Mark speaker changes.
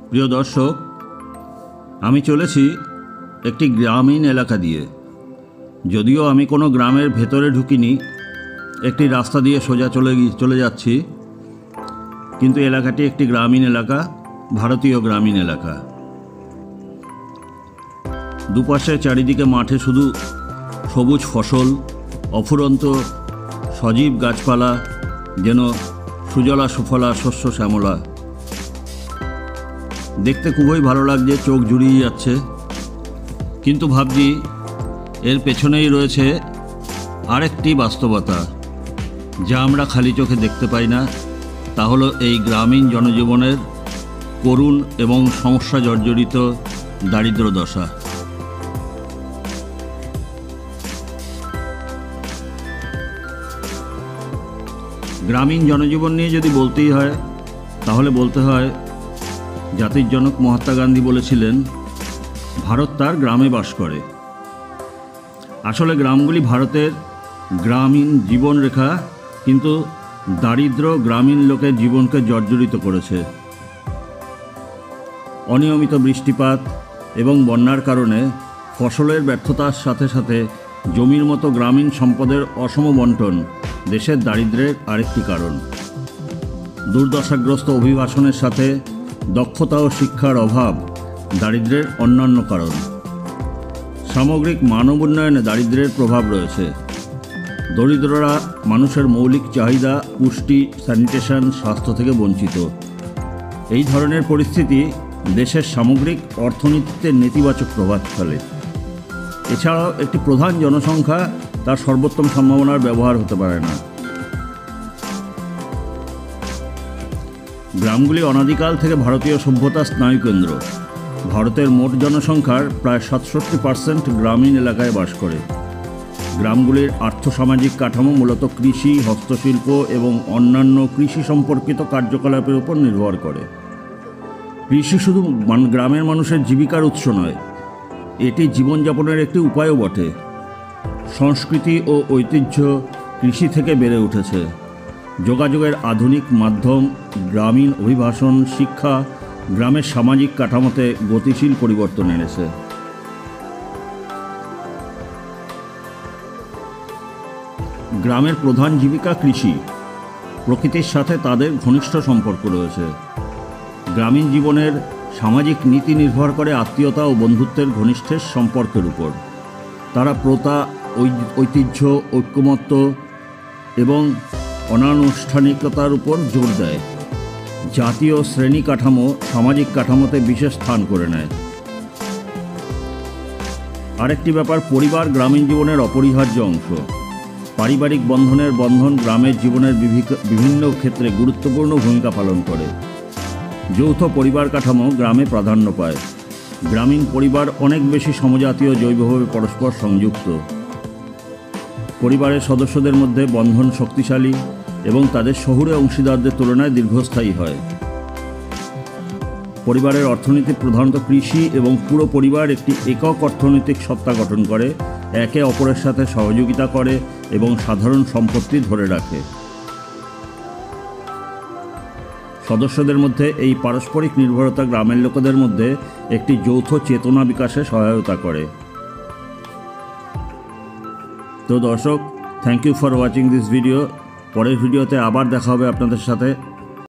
Speaker 1: প্রিয় দর্শক, আমি চলেছি একটি গ্রামীণ এলাকা দিয়ে। যদিও আমি কোনো গ্রামের ভেতরে ঢুকিনি, একটি রাস্তা দিয়ে সোজা চলে যাচ্ছি, কিন্তু এলাকাটি একটি গ্রামীণ এলাকা, ভারতীয় গ্রামীণ এলাকা। দুপাশে চারিদিকে মাঠে শুধু সবুজ ফসল, অফুরন্ত সজীব গাছপালা, যেন সুজলা সুফলা শস্য শ্যামলা। দেখতে খুবই ভালো লাগছে, চোখ জুড়িয়ে যাচ্ছে। কিন্তু ভাবছি এর পেছনেই রয়েছে আরেকটি বাস্তবতা, যা আমরা খালি চোখে দেখতে পাই না। তা হলো এই গ্রামীণ জনজীবনের করুণ এবং সমস্যা জর্জরিত দারিদ্র দশা। গ্রামীণ জনজীবন নিয়ে যদি বলতেই হয়, তাহলে বলতে হয় জাতির জনক মহাত্মা গান্ধী বলেছিলেন, ভারত তার গ্রামে বাস করে। আসলে গ্রামগুলি ভারতের গ্রামীণ জীবনরেখা, কিন্তু দারিদ্র গ্রামীণ লোকের জীবনকে জর্জরিত করেছে। অনিয়মিত বৃষ্টিপাত এবং বন্যার কারণে ফসলের ব্যর্থতার সাথে সাথে জমির মতো গ্রামীণ সম্পদের অসম বণ্টন দেশের দারিদ্র্যের আরেকটি কারণ। দুর্দশাগ্রস্ত অভিবাসনের সাথে দক্ষতা ও শিক্ষার অভাব দারিদ্র্যের অন্যান্য কারণ। সামগ্রিক মানব উন্নয়নে দারিদ্র্যের প্রভাব রয়েছে। দরিদ্ররা মানুষের মৌলিক চাহিদা, পুষ্টি, স্যানিটেশন, স্বাস্থ্য থেকে বঞ্চিত। এই ধরনের পরিস্থিতি দেশের সামগ্রিক অর্থনীতিতে নেতিবাচক প্রভাব ফেলে। এছাড়াও একটি প্রধান জনসংখ্যা তার সর্বোত্তম সম্ভাবনার ব্যবহার হতে পারে না। গ্রামগুলি অনাদিকাল থেকে ভারতীয় সভ্যতার স্নায়ুকেন্দ্র। ভারতের মোট জনসংখ্যার প্রায় 67% গ্রামীণ এলাকায় বাস করে। গ্রামগুলির আর্থসামাজিক কাঠামো মূলত কৃষি, হস্তশিল্প এবং অন্যান্য কৃষি সম্পর্কিত কার্যকলাপের উপর নির্ভর করে। কৃষি শুধু গ্রামের মানুষের জীবিকার উৎস নয়, এটি জীবনযাপনের একটি উপায়ও বটে। সংস্কৃতি ও ঐতিহ্য কৃষি থেকে বেড়ে উঠেছে। যোগাযোগের আধুনিক মাধ্যম, গ্রামীণ অভিবাসন, শিক্ষা গ্রামের সামাজিক কাঠামোতে গতিশীল পরিবর্তন এনেছে। গ্রামের প্রধান জীবিকা কৃষি। প্রকৃতির সাথে তাদের ঘনিষ্ঠ সম্পর্ক রয়েছে। গ্রামীণ জীবনের সামাজিক নীতি নির্ভর করে আত্মীয়তা ও বন্ধুত্বের ঘনিষ্ঠের সম্পর্কের উপর। তারা প্রথা, ঐতিহ্য, ঐক্যমত্য এবং অনানুষ্ঠানিকতার উপর জোর দেয়। জাতীয় শ্রেণী কাঠামো সামাজিক কাঠামোতে বিশেষ স্থান করে নেয়। আরেকটি ব্যাপার, পরিবার গ্রামীণ জীবনের অপরিহার্য অংশ। পারিবারিক বন্ধন গ্রামের জীবনের বিভিন্ন ক্ষেত্রে গুরুত্বপূর্ণ ভূমিকা পালন করে। যৌথ পরিবার কাঠামো গ্রামে প্রাধান্য পায়। গ্রামীণ পরিবার অনেক বেশি সমজাতীয়, জৈবভাবে পরস্পর সংযুক্ত। পরিবারের সদস্যদের মধ্যে বন্ধন শক্তিশালী এবং তাদের শহুরে অংশীদারদের তুলনায় দীর্ঘস্থায়ী হয়। পরিবারের অর্থনীতি প্রধানত কৃষি এবং পুরো পরিবার একটি একক অর্থনৈতিক সত্তা গঠন করে, একে অপরের সাথে সহযোগিতা করে এবং সাধারণ সম্পত্তি ধরে রাখে। সদস্যদের মধ্যে এই পারস্পরিক নির্ভরতা গ্রামের লোকেদের মধ্যে একটি যৌথ চেতনা বিকাশে সহায়তা করে। তো দর্শক, thank you for watching this video. পরের ভিডিওতে আবার দেখা হবে আপনাদের সাথে।